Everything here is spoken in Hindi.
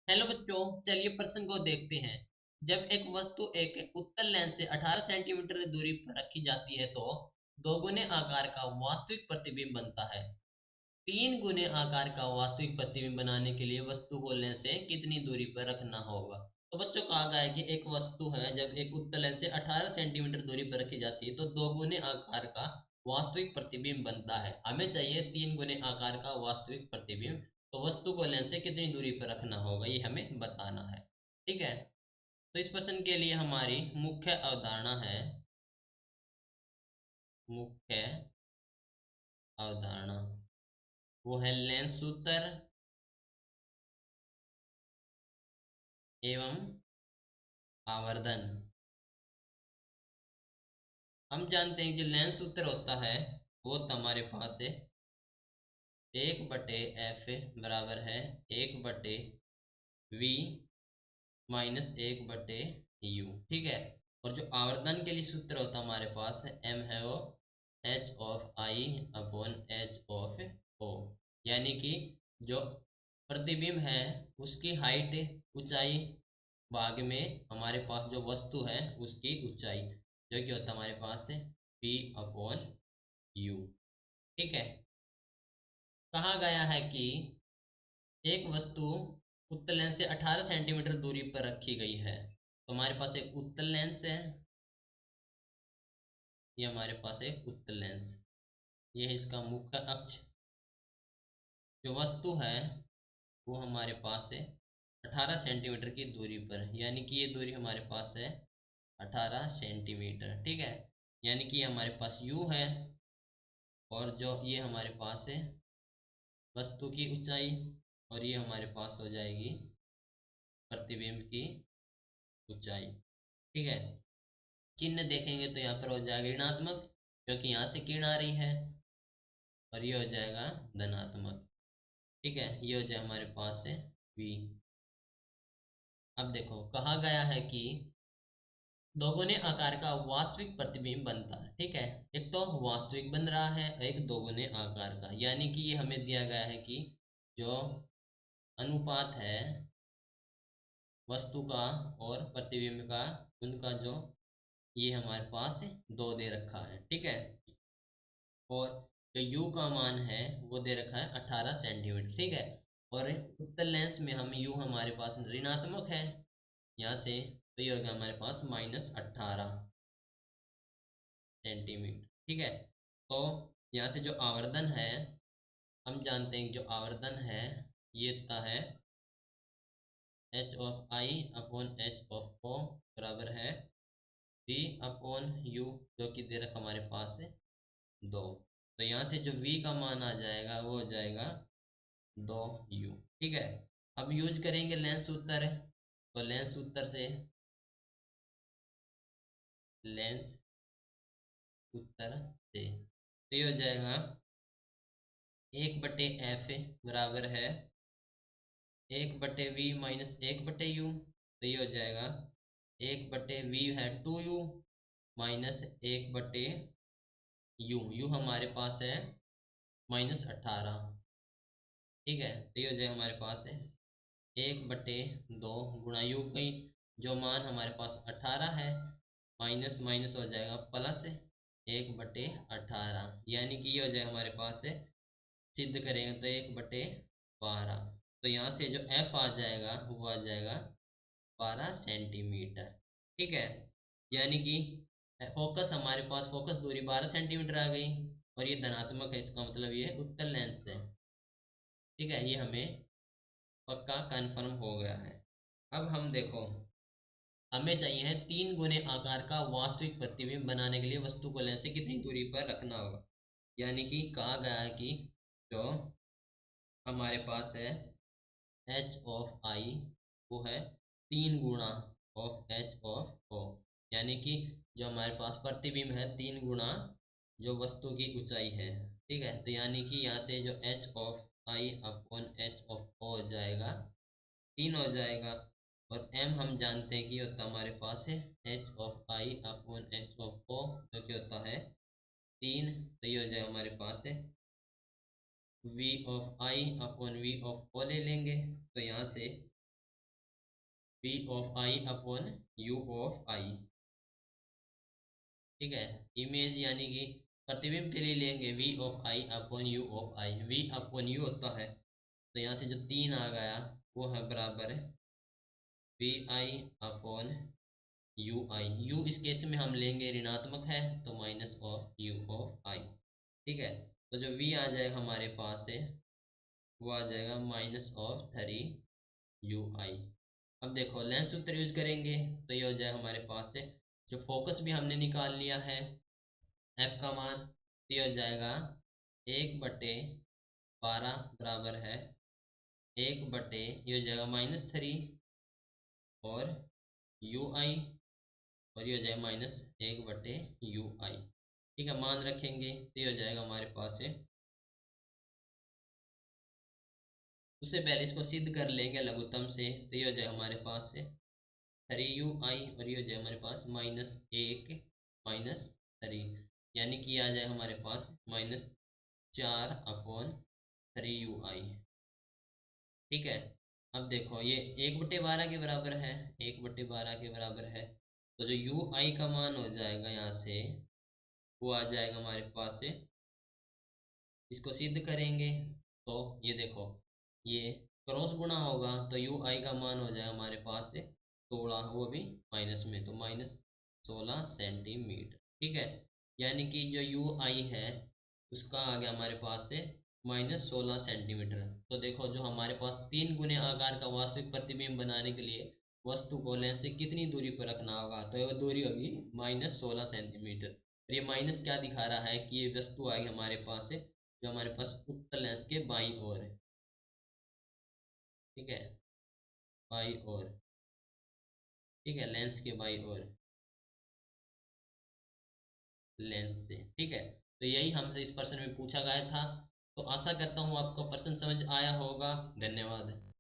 हेलो बच्चों, चलिए प्रश्न को देखते हैं। जब एक वस्तु एक उत्तल लेंस से 18 सेंटीमीटर दूरी पर रखी जाती है तो दोगुने आकार का वास्तविक प्रतिबिंब बनता है। तीन गुने आकार का वास्तविक प्रतिबिंब बनाने के लिए वस्तु को लेंस से कितनी दूरी पर रखना होगा। तो बच्चों, कहा गया है कि एक वस्तु है, जब एक उत्तल लेंस से 18 सेंटीमीटर दूरी पर रखी जाती है तो दोगुने आकार का वास्तविक प्रतिबिंब बनता है। हमें चाहिए तीन गुने आकार का वास्तविक प्रतिबिंब। तो वस्तु को लेंस से कितनी दूरी पर रखना होगा, ये हमें बताना है। ठीक है। तो इस प्रश्न के लिए हमारी मुख्य अवधारणा है, मुख्य अवधारणा वो है लेंस सूत्र एवं आवर्धन। हम जानते हैं कि जो लेंस सूत्र होता है वो तो हमारे पास है 1/f बराबर है 1/v माइनस 1/u। ठीक है। और जो आवर्धन के लिए सूत्र होता है हमारे पास है m है वो h of i upon h of o। यानी कि जो प्रतिबिंब है उसकी हाइट, ऊंचाई, भाग में हमारे पास जो वस्तु है उसकी ऊंचाई, जो कि होता है हमारे पास है p अपॉन u। ठीक है। कहा गया है कि एक वस्तु उत्तल लेंस से 18 सेंटीमीटर दूरी पर रखी गई है। तो हमारे पास एक उत्तल लेंस है, ये हमारे पास एक उत्तल लेंस, ये है इसका मुख्य अक्ष। जो वस्तु है वो हमारे पास है 18 सेंटीमीटर की दूरी पर, यानी कि ये दूरी हमारे पास है 18 सेंटीमीटर। ठीक है। यानी कि ये हमारे पास u है, और जो ये हमारे पास है वस्तु की ऊंचाई, और ये हमारे पास हो जाएगी प्रतिबिंब की ऊंचाई। ठीक है। चिन्ह देखेंगे तो यहाँ पर हो जाएगा ऋणात्मक, क्योंकि यहाँ से किरण आ रही है, और ये हो जाएगा धनात्मक। ठीक है। ये हो जाए हमारे पास है v। अब देखो, कहा गया है कि दोगुने आकार का वास्तविक प्रतिबिंब बनता है। ठीक है। एक तो वास्तविक बन रहा है, एक दोगुने आकार का, यानी कि ये हमें दिया गया है कि जो अनुपात है वस्तु का और प्रतिबिंब का, उनका जो ये हमारे पास दो दे रखा है। ठीक है। और जो u का मान है वो दे रखा है 18 सेंटीमीटर। ठीक है। और उत्तल लेंस में हम u हमारे पास ऋणात्मक है यहाँ से, तो ये होगा हमारे पास -18 सेंटीमीटर। ठीक है। तो यहाँ से जो आवर्धन है, हम जानते हैं कि जो आवर्धन है ये इतना है h of i upon h of o बराबर है v अपॉन u, जो कि दे रखा हमारे पास है 2। तो यहाँ से जो v का मान आ जाएगा वो हो जाएगा 2u। ठीक है। अब यूज करेंगे लेंस सूत्र। तो लेंस सूत्र से, लेंस सूत्र से तो ये हो जाएगा 1/f बराबर है 1/v माइनस 1/u। तो ये हो जाएगा 1/v है 2u माइनस 1/u। u हमारे पास है -18। ठीक है। तो ये हो जाएगा हमारे पास है 1/2 गुणा u की जो मान हमारे पास 18 है, माइनस माइनस हो जाएगा प्लस 1/18, यानी कि ये हो जाएगा हमारे पास है, सिद्ध करेंगे तो 1/12। तो यहाँ से जो f आ जाएगा वो आ जाएगा 12 सेंटीमीटर। ठीक है। यानी कि फोकस हमारे पास, फोकस दूरी 12 सेंटीमीटर आ गई, और ये धनात्मक है, इसका मतलब ये उत्तल लेंस है। ठीक है। ये हमें पक्का कंफर्म हो गया है। अब हम देखो, हमें चाहिए है तीन गुने आकार का वास्तविक प्रतिबिंब बनाने के लिए वस्तु को लेंस से कितनी दूरी पर रखना होगा। यानी कि कहा गया है कि जो हमारे पास है h ऑफ i वो है 3 गुणा ऑफ h ऑफ o, यानी कि जो हमारे पास प्रतिबिंब है 3 गुणा जो वस्तु की ऊंचाई है। ठीक है। तो यानी कि यहाँ से जो h of i upon h of o हो जाएगा 3 हो जाएगा, और m हम जानते हैं कि होता हमारे पास है h of i upon h of o, जो कि होता है 3। तो ये हो जाएगा हमारे पास है v of i upon v of o ले लेंगे। तो यहाँ से V of I upon U of I. ठीक है, इमेज यानी कि प्रतिबिंब के लिए लेंगे V of I upon U of I. V upon U होता है, तो यहाँ से जो 3 आ गया वो है बराबर V I upon U I. U इस केस में हम लेंगे ऋणात्मक है, तो minus of U of I. ठीक है, तो जो वी आ जाएगा हमारे पास से वो आ जाएगा माइनस ऑफ 3 ui। अब देखो लेंस सूत्र यूज करेंगे तो ये हो जाएगा हमारे पास से, जो फोकस भी हमने निकाल लिया है एफ का मान, तो ये हो जाएगा 1/12 बराबर है 1/, ये हो जाएगा -3 और यू आई, और ये हो जाएगा -1/ui। ठीक है, मान रखेंगे तो ये हो जाएगा हमारे पास से। उससे पहले इसको सिद्ध कर लेंगे लघुत्तम से, तो ये हो जाएगा हमारे पास से 3ui, और ये हो जाए हमारे पास -1 -3, यानी कि आ जाए हमारे पास -4/3ui। ठीक है, अब देखो ये 1/12 के बराबर है, 1/12 के बराबर है, तो जो यू आई का मान हो जाएगा यहाँ से वो आ जाएगा हमारे पास से। इसको सिद्ध करेंगे तो ये देखो ये क्रॉस गुणा होगा, तो यू आई का मान हो जाएगा हमारे पास से 16, वो भी माइनस में, तो -16 सेंटीमीटर। ठीक है, यानी कि जो यू आई है उसका आ गया हमारे पास से -16 सेंटीमीटर। तो देखो जो हमारे पास 3 गुने आकार का वास्तविक प्रतिबिंब बनाने के लिए वस्तु को लेंस से कितनी दूरी पर रखना होगा, तो वो दूरी होगी -16 सेंटीमीटर। और ये माइनस क्या दिखा रहा है कि ये वस्तु आएगी हमारे पास से जो हमारे पास उत्तल लेंस के बाईं ओर है। ठीक है, बाईं ओर, ठीक है, लेंस के बाईं ओर लेंस से। ठीक है, तो यही हमसे इस प्रश्न में पूछा गया था। तो आशा करता हूँ आपको प्रश्न समझ आया होगा। धन्यवाद।